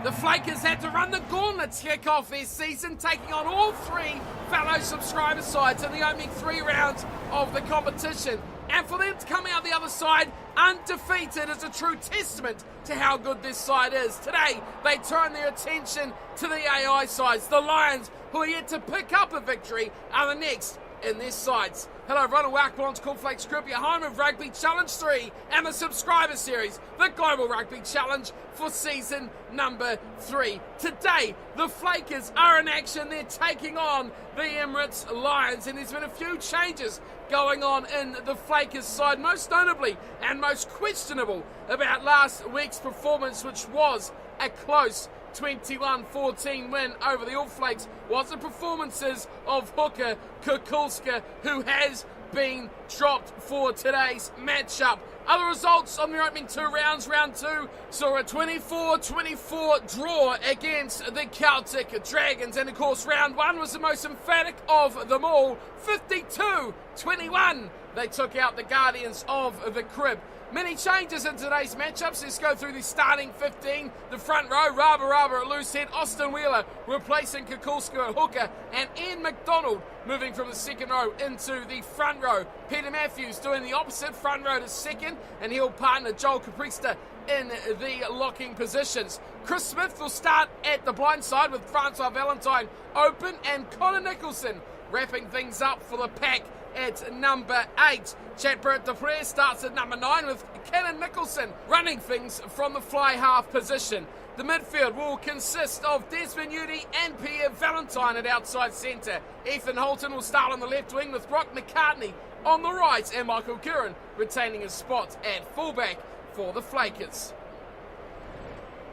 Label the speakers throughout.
Speaker 1: The Flakers had to run the gauntlet to kick off their season, taking on all three fellow subscriber sides in the opening 3 rounds of the competition. And for them to come out the other side undefeated is a true testament to how good this side is. Today, they turn their attention to the AI sides. The Lions, who are yet to pick up a victory, are the next in their sides. Hello everyone, and welcome to Flakers Group, your home of Rugby Challenge 3 and the subscriber series, the Global Rugby Challenge for season number 3. Today, the Flakers are in action. They're taking on the Emirates Lions, and there's been a few changes going on in the Flakers side, most notably and most questionable about last week's performance, which was a close 21-14 win over the All Flakes, was the performances of hooker Kukulska, who has been dropped for today's matchup. Other results on the opening 2 rounds. Round 2 saw a 24-24 draw against the Celtic Dragons, and of course round 1 was the most emphatic of them all. 52-21 they took out the Guardians of the Crib. Many changes in today's matchups. Let's go through the starting 15. The front row, Raba at loose head, Austin Wheeler replacing Kukulska at hooker, and Ian McDonald moving from the second row into the front row. Peter Matthews doing the opposite, front row to second, and he'll partner Joel Caprista in the locking positions. Chris Smith will start at the blind side with Francois Valentine open, and Connor Nicholson wrapping things up for the pack at number 8. Chad Burrett-Dupre starts at number 9 with Cannon Nicholson running things from the fly half position. The midfield will consist of Desmond Udy and Pierre Valentine at outside centre. Ethan Holton will start on the left wing with Brock McCartney on the right, and Michael Curran retaining his spot at fullback for the Flakers.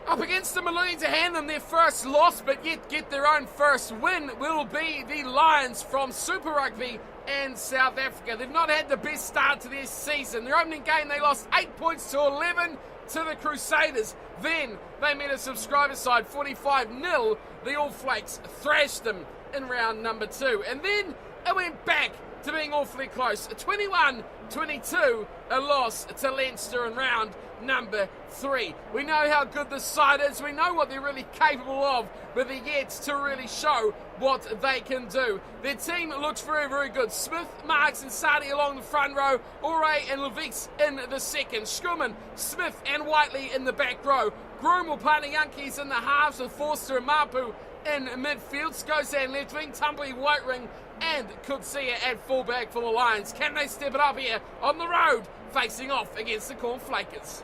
Speaker 1: Up against them and looking to hand them their first loss, but yet get their own first win, will be the Lions from Super Rugby and South Africa. They've not had the best start to their season. Their opening game, they lost 8 points to 11 to the Crusaders. Then they met a subscriber side 45-0. The All Flakes thrashed them in round number 2. And then it went back to being awfully close. 21-22, a loss to Leinster in round number 3. We know how good this side is. We know what they're really capable of, but they're yet to really show what they can do. Their team looks very, very good. Smith, Marks and Sadi along the front row. Ore and Levis in the second. Schumann, Smith and Whiteley in the back row. Groom will partner Yankees in the halves with Forster and Mapu in midfield. Skozan left wing, Tumbly right wing, and Kutsia at fullback for the Lions. Can they step it up here on the road, facing off against the Corn Flakers?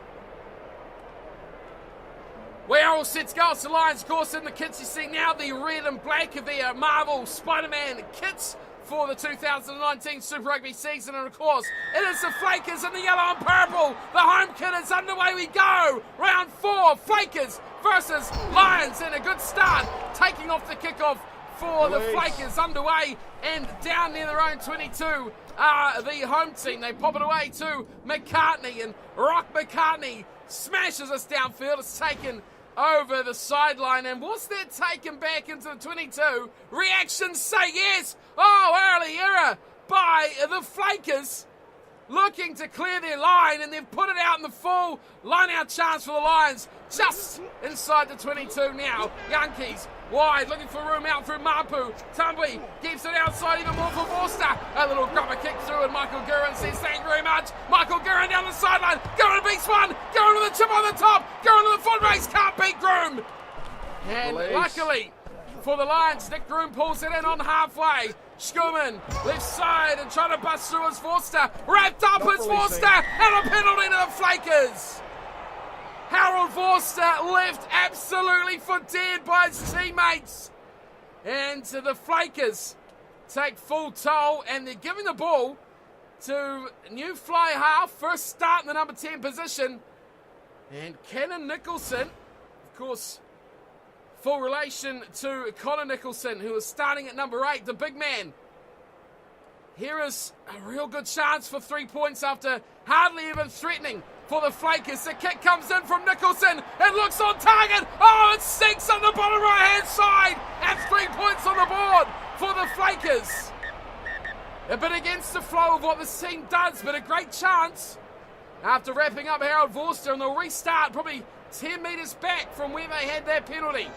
Speaker 1: We are all set to go. It's the Lions, of course, in the kits you see now, the red and black of their Marvel Spider-Man kits for the 2019 Super Rugby season. And of course, it is the Flakers in the yellow and purple. The home kit is underway. We go. Round 4, Flakers versus Lions, and a good start, taking off the kickoff for the Flakers underway, and down near their own 22 are the home team. They pop it away to McCartney, and Rock McCartney smashes us downfield. It's taken over the sideline, and was that taken back into the 22? Reactions say yes. Oh, early error by the Flakers, looking to clear their line, and they've put it out in the full line-out chance for the Lions, just inside the 22 now. Yankees wide, looking for room out through Mapu. Tumbly keeps it outside even more for Forster. A little grubber kick through, and Michael Curran says thank you very much. Michael Curran down the sideline, going to beat one, going to the tip on the top, going to the foot race, can't beat Groom. And luckily for the Lions, Nick Groom pulls it in on halfway. Schumann, left side, and trying to bust through as Forster. Wrapped up as Forster, and a penalty to the Flakers. Harold Forster left absolutely for dead by his teammates. And the Flakers take full toll, and they're giving the ball to new fly half, first start in the number 10 position. And Cannon Nicholson, of course, full relation to Connor Nicholson, who is starting at number 8, the big man. Here is a real good chance for 3 points after hardly even threatening for the Flakers. The kick comes in from Nicholson. It looks on target. Oh, it sinks on the bottom right-hand side. And 3 points on the board for the Flakers. A bit against the flow of what this team does, but a great chance after wrapping up Harold Forster, and they'll restart probably 10 metres back from where they had that penalty.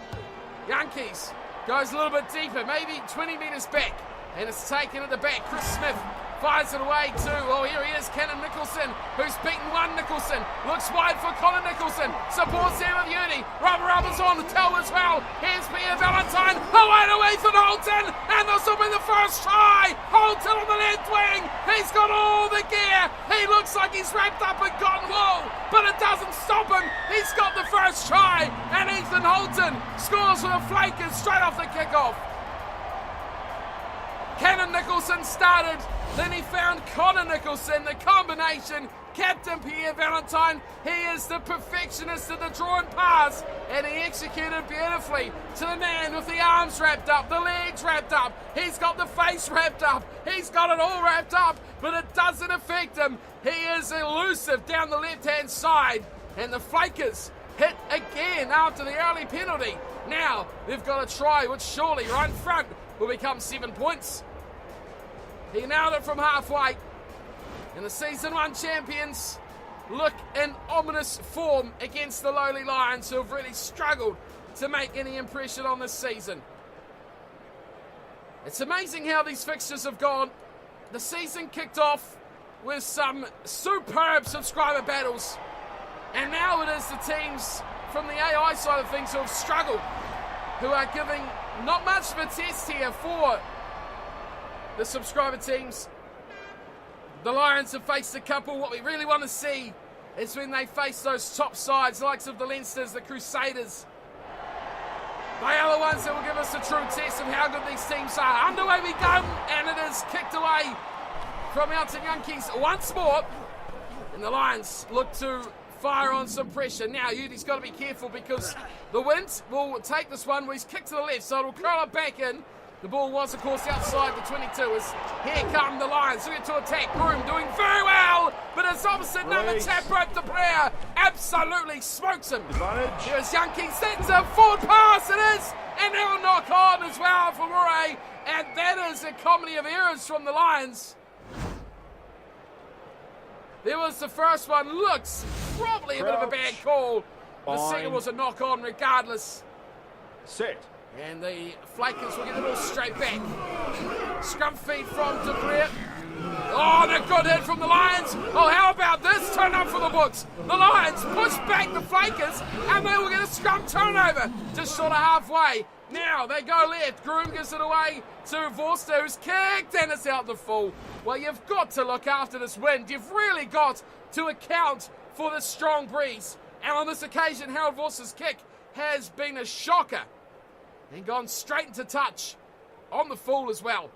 Speaker 1: Yankees goes a little bit deeper, maybe 20 metres back, and it's taken at the back. Chris Smith fires it away to, oh, here he is, Cannon Nicholson, who's beaten one Nicholson. Looks wide for Colin Nicholson. Supports him with Uni. Rubbers on the toe as well. Here's Pierre Valentine. Away to Ethan Holton. And this will be the first try. Holton on the left wing. He's got all the gear. He looks like he's wrapped up in cotton wool, but it doesn't stop him. He's got the first try. And Ethan Holton scores for the Flakers straight off the kickoff. Cannon Nicholson started, then he found Connor Nicholson, the combination. Captain Pierre Valentine, he is the perfectionist of the draw and pass, and he executed beautifully to the man with the arms wrapped up, the legs wrapped up, he's got the face wrapped up, he's got it all wrapped up, but it doesn't affect him. He is elusive down the left-hand side, and the Flakers hit again after the early penalty. Now they've got a try, which surely right in front will become 7 points. He nailed it from halfway, and the Season 1 champions look in ominous form against the lowly Lions, who have really struggled to make any impression on this season. It's amazing how these fixtures have gone. The season kicked off with some superb subscriber battles, and now it is the teams from the AI side of things who have struggled, who are giving not much of a test here for the subscriber teams. The Lions have faced a couple. What we really want to see is when they face those top sides, the likes of the Leinsters, the Crusaders. They are the ones that will give us a true test of how good these teams are. Underway we go, and it is kicked away from Elton Yankees once more. And the Lions look to fire on some pressure. Now, Udi's got to be careful because the wind will take this one where he's kicked to the left, so it'll curl it back in. The ball was, of course, outside the 22. As here come the Lions, looking to attack. Groom doing very well, but his opposite number, tap rope the player, absolutely smokes him. Here's Yankees, that's a forward pass, it is, and they will knock on as well for Murray, and that is a comedy of errors from the Lions. There was the first one, looks probably a bit of a bad call. The second was a knock on regardless.
Speaker 2: Set.
Speaker 1: And the Flakers will get the ball straight back. Scrum feed from Dupree. Oh, and a good hit from the Lions. Oh, how about this? Turn up for the books. The Lions push back the Flakers, and they will get a scrum turnover just short of halfway. Now they go left. Groom gives it away to Vorster, who's kicked, and it's out the full. Well, you've got to look after this wind. You've really got to account for the strong breeze. And on this occasion, Harold Vorster's kick has been a shocker and gone straight into touch on the full as well.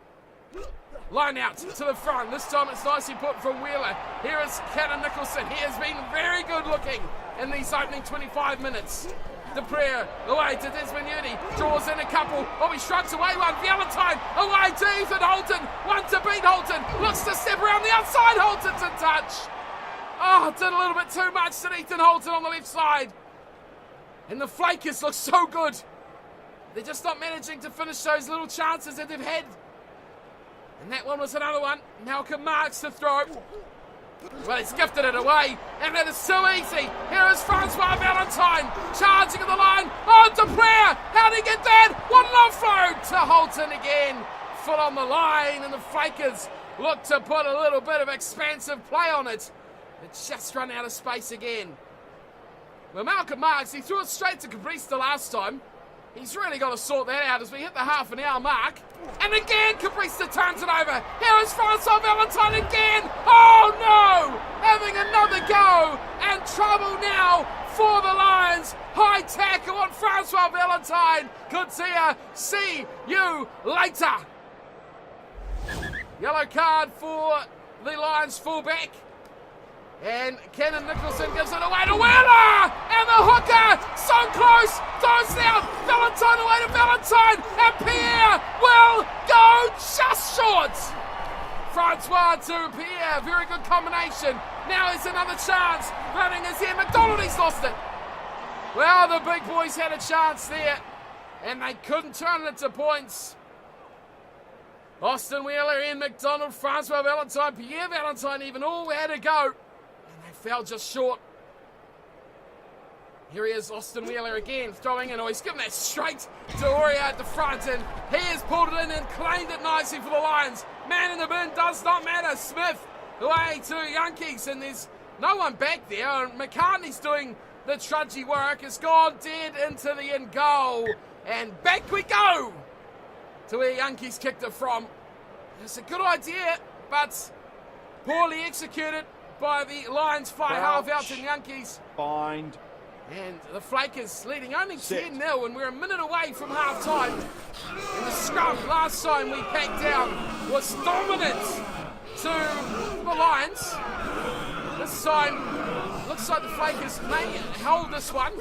Speaker 1: Line out to the front. This time it's nicely put from Wheeler. Here is Cannon Nicholson. He has been very good looking in these opening 25 minutes. Dupree away to Desmond Uni. Draws in a couple. Oh, he shrugs away one. Valentine away to Ethan Holton. One to beat Holton. Looks to step around the outside. Holton's in touch. Oh, did a little bit too much to Ethan Holton on the left side. And the Flakers look so good. They're just not managing to finish those little chances that they've had. And that one was another one. Malcolm Marks to throw. Well, he's gifted it away, and that is so easy. Here is Francois Valentine charging at the line. Oh, Dupree! How did he get that? One offload to Holton again. Foot on the line, and the Flakers look to put a little bit of expansive play on it. It's just run out of space again. Well, Malcolm Marks, he threw it straight to Caprice the last time. He's really got to sort that out as we hit the half an hour mark. And again, Caprice turns it over. Here is Francois Valentine again. Oh no! Having another go. And trouble now for the Lions. High tackle on Francois Valentine. Good see you later. Yellow card for the Lions fullback. And Cannon Nicholson gives it away to Wheeler! And the hooker, so close, throws down, Valentine away to Valentine, and Pierre will go just short! Francois to Pierre, very good combination. Now is another chance, running is here, McDonald, he's lost it. Well, the big boys had a chance there, and they couldn't turn it into points. Austin Wheeler, Ian McDonald, Francois Valentine, Pierre Valentine even all had a go. Fell just short. Here he is, Austin Wheeler again, throwing in. Oh, he's given that straight to Aurea at the front, and he has pulled it in and claimed it nicely for the Lions. Man in the bin does not matter. Smith away to Yankees, and there's no one back there. And McCartney's doing the trudgy work. It's gone dead into the end goal, and back we go to where Yankees kicked it from. It's a good idea, but poorly executed by the Lions. Fly half out to Yankees.
Speaker 2: Bind.
Speaker 1: And the Flakers leading only 10-0, and we're a minute away from half-time. And the scrum last time we packed down was dominant to the Lions. This time, looks like the Flakers may hold this one.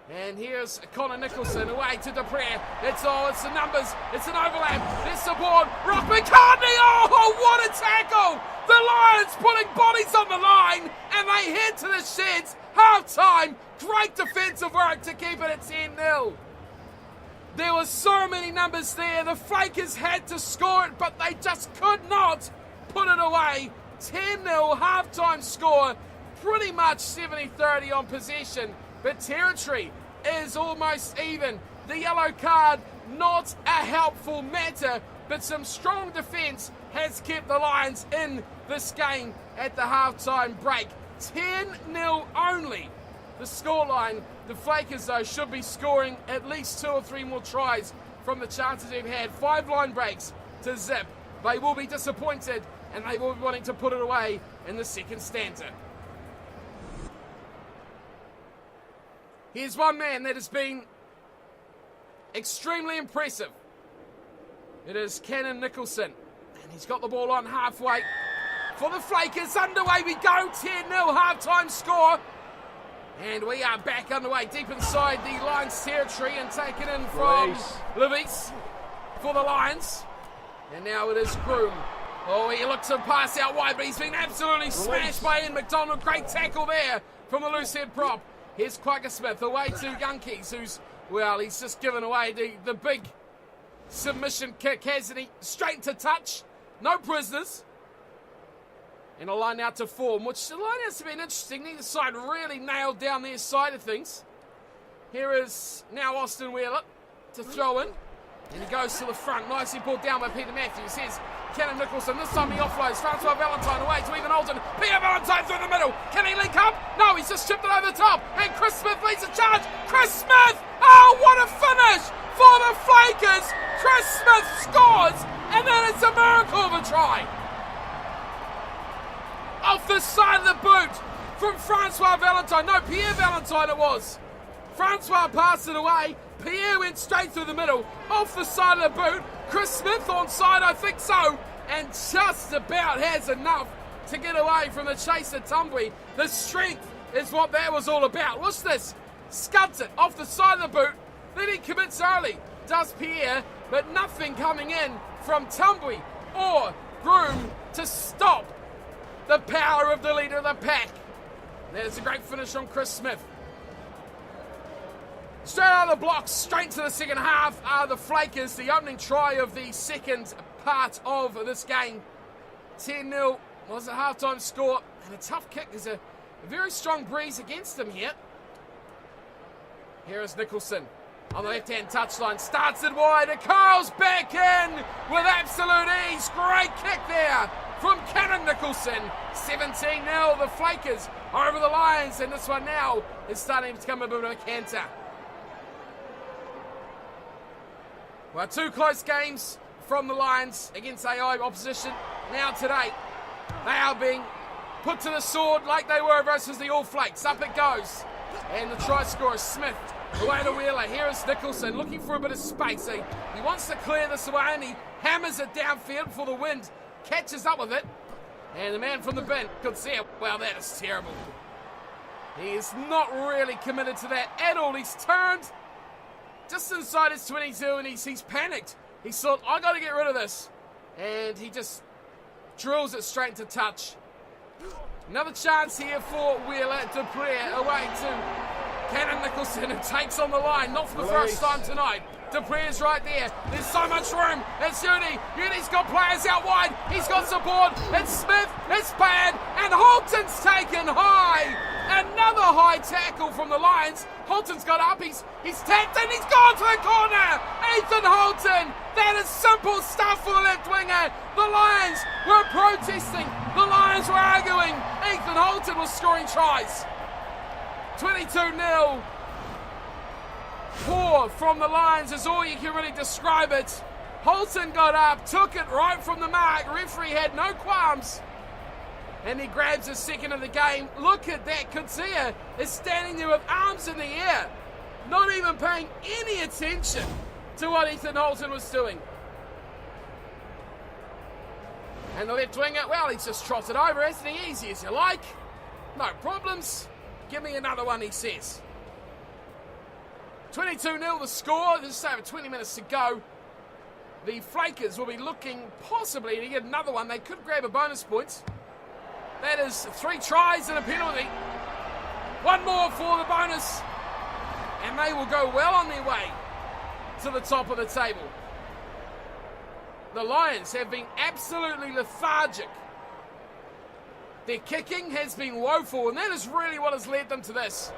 Speaker 1: And here's Connor Nicholson away to Dupree. It's the numbers, it's an overlap, it's the board. Rock McCartney, oh, what a tackle! The Lions putting bodies on the line, and they head to the sheds. Half-time, great defensive work to keep it at 10-0. There were so many numbers there. The Flakers had to score it, but they just could not put it away. 10-0 half-time score, pretty much 70-30 on possession, but territory is almost even. The yellow card, not a helpful matter, but some strong defence has kept the Lions in this game at the half-time break. 10-0 only. The scoreline. The Flakers, though, should be scoring at least 2 or 3 more tries from the chances they've had. 5 line breaks to zip. They will be disappointed, and they will be wanting to put it away in the second stanza. Here's one man that has been extremely impressive. It is Cannon Nicholson, and he's got the ball on halfway. For the Flakers, underway we go, 10-0 half-time score. And we are back underway, deep inside the Lions territory, and taken in from Levis for the Lions. And now it is Groom. Oh, he looks to pass out wide, but he's been absolutely smashed by Ian McDonald. Great tackle there from the loose head prop. Here's Quagga Smith away to Yankees, who's, well, he's just given away the big submission kick, hasn't he? Straight to touch, no prisoners. And a line out to form, which the line has been interesting. Neither side really nailed down their side of things. Here is now Austin Wheeler to throw in. And he goes to the front, nicely pulled down by Peter Matthews. Here's Cannon Nicholson, this time he offloads. Francois Valentine away to Ethan Alton. Peter Valentine through the middle. Can he link up? No, he's just chipped it over the top. And Chris Smith leads the charge. Chris Smith! Oh, what a finish for the Flakers! Chris Smith scores, and then it's a miracle of a try. Off the side of the boot from Francois Valentine. No, Pierre Valentine it was. Francois passed it away. Pierre went straight through the middle. Off the side of the boot. Chris Smith onside, I think so. And just about has enough to get away from the chaser Tumbry. The strength is what that was all about. What's this? Scuds it off the side of the boot. Then he commits early. Does Pierre, but nothing coming in from Tumbry or Groom to stop the power of the leader of the pack. There's a great finish from Chris Smith. Straight out of the blocks, straight to the second half are the Flakers. The opening try of the second part of this game. 10-0 was a halftime score, and a tough kick. There's a very strong breeze against them here. Here is Nicholson on the left-hand touchline. Starts it wide. It curls back in with absolute ease. Great kick there from Cannon Nicholson. 17-0. The Flakers are over the Lions, and this one now is starting to become a bit of a canter. Well, 2 close games from the Lions against AI opposition. Now today, they are being put to the sword like they were versus the All Flakes. Up it goes. And the try scorer, Smith, away to Wheeler. Here is Nicholson looking for a bit of space. He wants to clear this away, and he hammers it downfield before the wind catches up with it. And the man from the bin could see it. Well, that is terrible. He is not really committed to that at all. He's turned just inside his 22, and he's panicked. He thought, I got to get rid of this. And he just drills it straight into touch. Another chance here for Wheeler. Dupree away to Cannon Nicholson, who takes on the line. Not for the first time tonight. Dupree is right there. There's so much room. It's Uni. Uni's got players out wide. He's got support. It's Smith. It's bad. And Holton's taken high. Another high tackle from the Lions. Holton's got up, he's tapped and he's gone to the corner. Ethan Holton, that is simple stuff for the left winger. The Lions were protesting, the Lions were arguing. Ethan Holton was scoring tries. 22-0. Poor from the Lions is all you can really describe it. Holton got up, took it right from the mark. Referee had no qualms. And he grabs his second of the game. Look at that. Kutsia is standing there with arms in the air, not even paying any attention to what Ethan Holton was doing. And the left winger, well, he's just trotted over, hasn't he? Easy as you like. No problems. Give me another one, he says. 22-0 the score. There's over 20 minutes to go. The Flakers will be looking possibly to get another one. They could grab a bonus point. That is 3 tries and a penalty. One more for the bonus. And they will go well on their way to the top of the table. The Lions have been absolutely lethargic. Their kicking has been woeful, and that is really what has led them to this.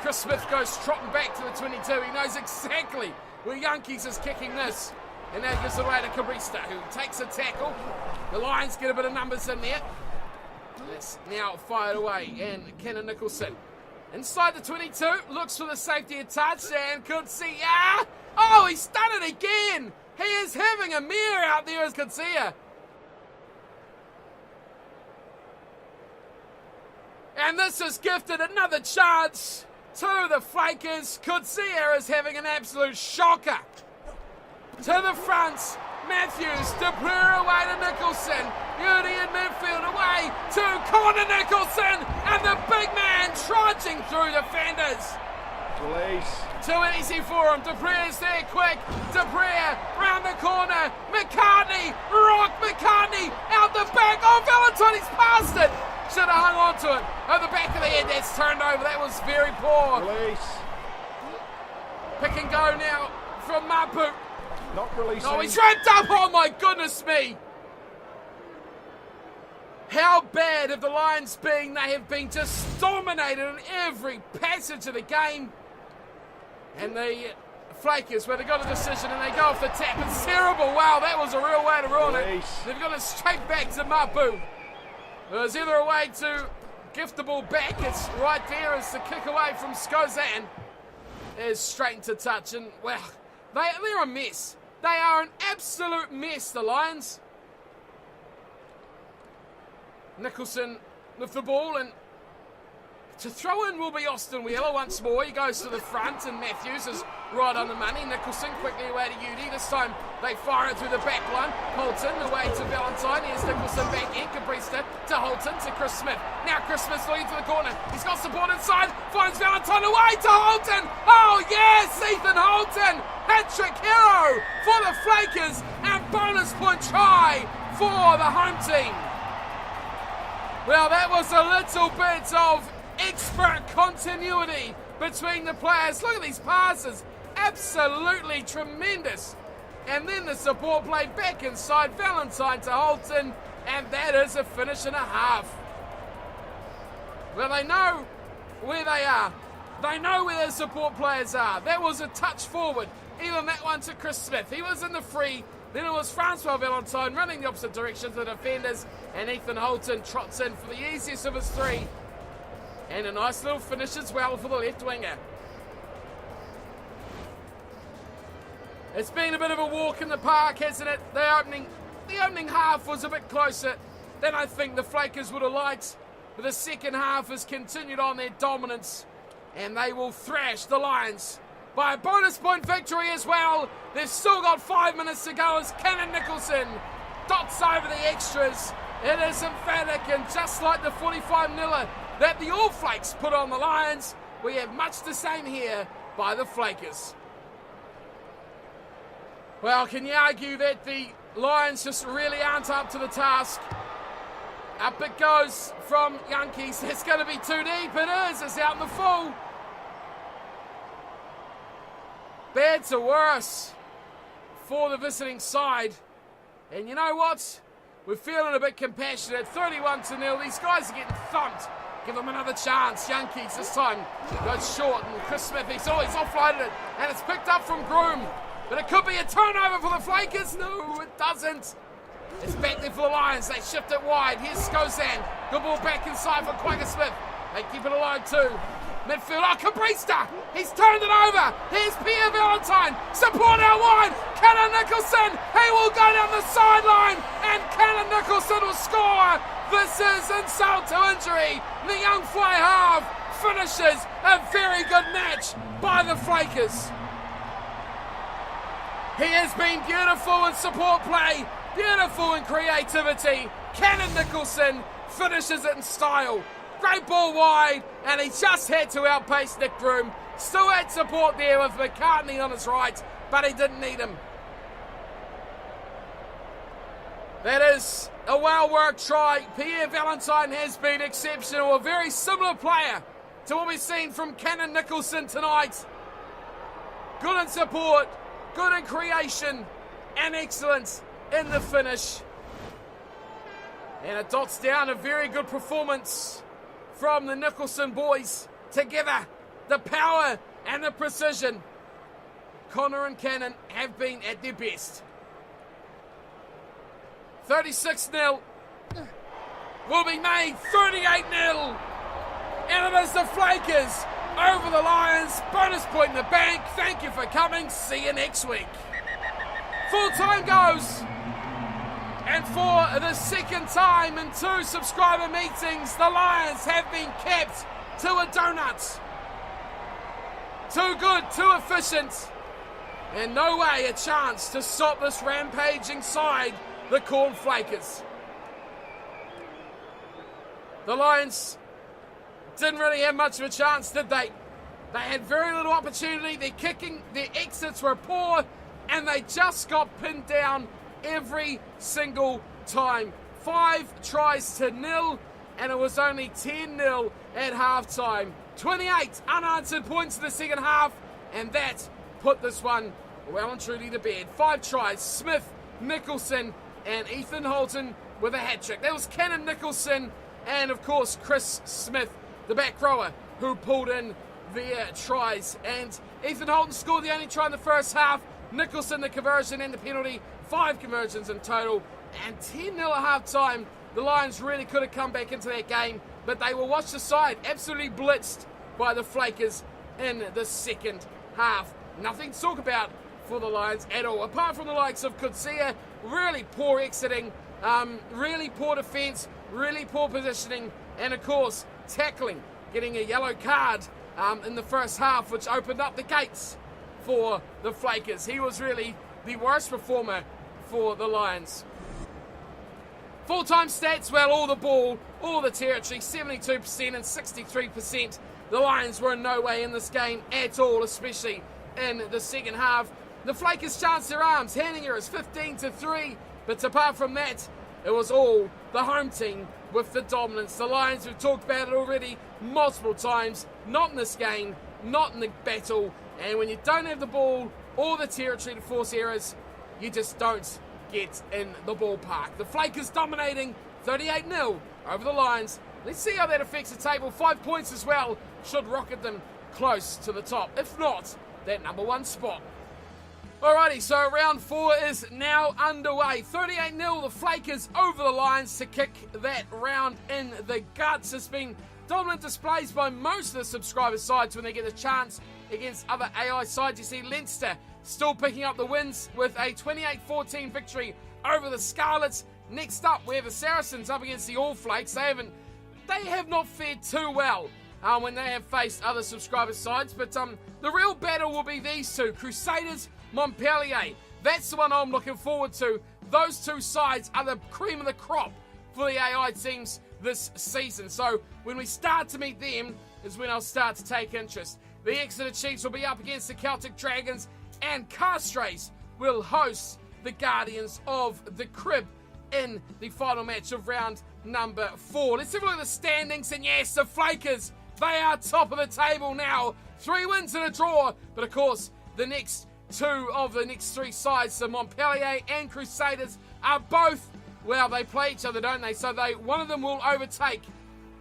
Speaker 1: Chris Smith goes trotting back to the 22. He knows exactly where Yankees is kicking this. And now gives it away to Cabrista, who takes a tackle. The Lions get a bit of numbers in there. That's now fired away. And Kennan Nicholson inside the 22. Looks for the safety of touch and could see. Oh, he's done it again. He is having a mare out there as Kutsia. And this has gifted another chance to the Flakers. Kutsia is having an absolute shocker. To the front, Matthews, De Bruyne away to Nicholson. Beauty in midfield away to Connor Nicholson. And the big man trudging through defenders.
Speaker 2: Release.
Speaker 1: Too easy for him. De Bruyne's there quick. De Bruyne round the corner. McCartney, Rock McCartney out the back. Oh, Valentine, he's passed it. Should have hung on to it. At the back of the head, that's turned over. That was very poor.
Speaker 2: Release.
Speaker 1: Pick and go now from Mapu.
Speaker 2: Not releasing.
Speaker 1: Oh, he's ramped up. Oh, my goodness me. How bad have the Lions been? They have been just dominated in every passage of the game. And the Flakers, where they got a decision and they go off the tap. It's terrible. Wow, that was a real way to ruin it. They've gone straight back to Mapu. There's either a way to gift the ball back. It's right there as the kick away from Skozan is straight into touch. And, well, they're a mess. They are an absolute mess, the Lions. Nicholson with the ball, and to throw in will be Austin Wheeler once more. He goes to the front, and Matthews is right on the money. Nicholson quickly away to Udy. This time they fire it through the back line. Holton away to Valentine. Here's Nicholson back in. Cabrista to Holton to Chris Smith. Now Chris Smith's looking to the corner. He's got support inside. Finds Valentine away to Holton. Oh yes, Ethan Holton. Hat-trick hero for the Flakers and bonus point try for the home team. Well, that was a little bit of expert continuity between the players. Look at these passes. Absolutely tremendous. And then the support play back inside. Valentine to Holton. And that is a finish and a half. Well, they know where they are. They know where their support players are. That was a touch forward. Even that one to Chris Smith. He was in the free. Then it was Francois Valentine running the opposite direction to the defenders. And Ethan Holton trots in for the easiest of his 3. And a nice little finish as well for the left winger. It's been a bit of a walk in the park, hasn't it? The opening half was a bit closer than I think the Flakers would have liked. But the second half has continued on their dominance. And they will thrash the Lions by a bonus point victory as well. They've still got 5 minutes to go as Kennan Nicholson dots over the extras. It is emphatic, and just like the 45-0 that the All Flakes put on the Lions, we have much the same here by the Flakers. Well, can you argue that the Lions just really aren't up to the task? Up it goes from Yankees. It's going to be too deep. It is. It's out in the full. Bad to worse for the visiting side. And you know what? We're feeling a bit compassionate. 31-0. These guys are getting thumped Give them another chance. Yankees this time goes short, and Chris Smith, he's offloaded it, and it's picked up from Groom. But it could be a turnover for the Flakers. No, it doesn't. It's back there for the Lions. They shift it wide. Here's Skozan. Good ball back inside for Quagga Smith. They keep it alive too. Midfield, Cabrista, he's turned it over. Here's Pierre Valentine, support out wide. Cannon Nicholson, he will go down the sideline, and Cannon Nicholson will score. This is insult to injury. The young fly half finishes a very good match by the Flakers. He has been beautiful in support play, beautiful in creativity. Cannon Nicholson finishes it in style. Great ball wide, and he just had to outpace Nick Groom. Still had support there with McCartney on his right, but he didn't need him. That is a well-worked try. Pierre Valentine has been exceptional. A very similar player to what we've seen from Cannon Nicholson tonight. Good in support, good in creation, and excellent in the finish. And it dots down a very good performance from the Nicholson boys. Together, the power and the precision. Connor and Cannon have been at their best. 36-0 will be made 38-0. And it is the Flakers over the Lions. Bonus point in the bank. Thank you for coming. See you next week. Full time goes. And for the second time in 2 subscriber meetings, the Lions have been kept to a donut. Too good, too efficient, and no way a chance to stop this rampaging side, the Corn Flakers. The Lions didn't really have much of a chance, did they? They had very little opportunity. Their kicking, their exits were poor, and they just got pinned down every single time. 5 tries to 0, and it was only 10-0 at halftime. 28 unanswered points in the second half, and that put this one well and truly to bed. 5 tries, Smith, Nicholson, and Ethan Holton with a hat-trick. That was Cannon Nicholson and, of course, Chris Smith, the back rower, who pulled in their tries. And Ethan Holton scored the only try in the first half. Nicholson, the conversion and the penalty. 5 conversions in total, and 10-0 at half-time. The Lions really could have come back into that game, but they were washed aside, absolutely blitzed by the Flakers in the second half. Nothing to talk about for the Lions at all, apart from the likes of Kutsia. Really poor exiting, really poor defence, really poor positioning, and of course, tackling, getting a yellow card in the first half, which opened up the gates for the Flakers. He was really the worst performer for the Lions. Full-time stats, well, all the ball, all the territory, 72% and 63%. The Lions were in no way in this game at all, especially in the second half. The Flakers chanced their arms, handing errors 15-3, but apart from that, it was all the home team with the dominance. The Lions, we've talked about it already multiple times, not in this game, not in the battle, and when you don't have the ball or the territory to force errors, you just don't get in the ballpark. The Flakers dominating 38-0 over the Lions. Let's see how that affects the table. 5 points as well should rocket them close to the top, if not that number 1 spot. Alrighty, so round 4 is now underway. 38-0, the Flakers over the Lions to kick that round in the guts. It's been dominant displays by most of the subscriber sides when they get a chance against other AI sides. You see Leinster still picking up the wins with a 28-14 victory over the Scarlets. Next up, we have the Saracens up against the All Flakes. They have not fared too well when they have faced other subscriber sides, but the real battle will be these two, Crusaders, Montpellier. That's the one I'm looking forward to. Those two sides are the cream of the crop for the AI teams this season. So when we start to meet them is when I'll start to take interest. The Exeter Chiefs will be up against the Celtic Dragons, and Castres will host the Guardians of the Crib in the final match of round number 4. Let's have a look at the standings, and yes, the Flakers, they are top of the table now. 3 wins and a draw, but of course, the next 2 of the next 3 sides, the Montpellier and Crusaders, are both, well, they play each other, don't they? So one of them will overtake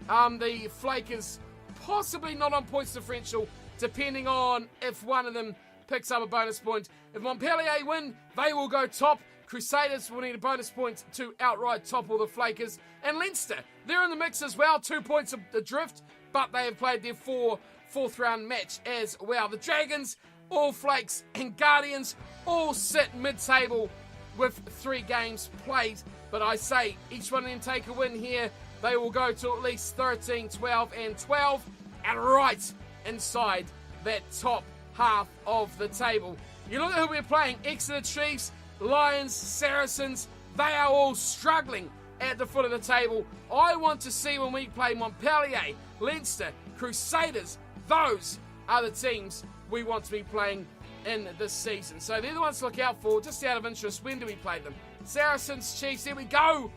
Speaker 1: The Flakers possibly not on points differential, depending on if one of them picks up a bonus point. If Montpellier win, they will go top. Crusaders will need a bonus point to outright topple the Flakers. And Leinster, they're in the mix as well. 2 points adrift, but they have played their fourth round match as well. The Dragons, All Flakes, and Guardians all sit mid-table with 3 games played. But I say, each one of them take a win here. They will go to at least 13, 12, and 12. And right inside that top half of the table. You look at who we're playing. Exeter Chiefs, Lions, Saracens, they are all struggling at the foot of the table. I want to see when we play Montpellier, Leinster, Crusaders. Those are the teams we want to be playing in this season. So they're the ones to look out for. Just out of interest, when do we play them? Saracens, Chiefs, here we go.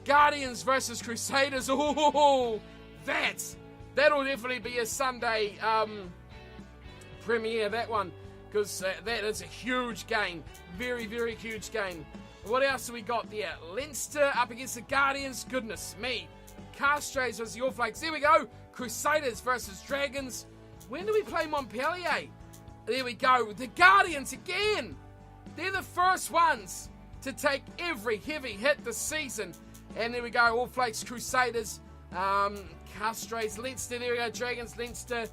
Speaker 1: Guardians versus Crusaders. Ooh, that'll definitely be a Sunday premiere, that one. Because that is a huge game. Very, very huge game. What else have we got there? Leinster up against the Guardians. Goodness me. Castres versus the All Flakes. There we go. Crusaders versus Dragons. When do we play Montpellier? There we go. The Guardians again. They're the first ones to take every heavy hit this season. And there we go. All Flakes, Crusaders. Castres, Leinster. There we go. Dragons, Leinster.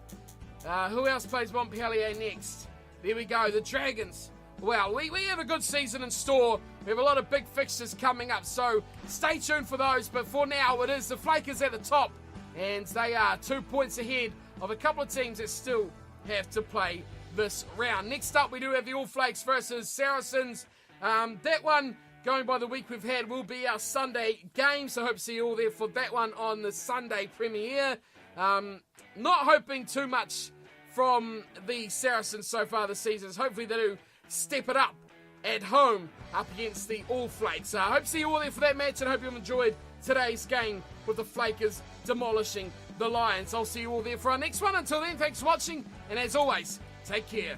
Speaker 1: Who else plays Montpellier next? There we go, the Dragons. Well, we have a good season in store. We have a lot of big fixtures coming up, so stay tuned for those. But for now, it is the Flakers at the top, and they are 2 points ahead of a couple of teams that still have to play this round. Next up, we do have the All Flakes versus Saracens. That one, going by the week we've had, will be our Sunday game, so I hope to see you all there for that one on the Sunday premiere. Not hoping too much from the Saracens so far this season. Hopefully they do step it up at home up against the All Flakes. I hope to see you all there for that match, and I hope you've enjoyed today's game with the Flakers demolishing the Lions. I'll see you all there for our next one. Until then, thanks for watching, and as always, take care.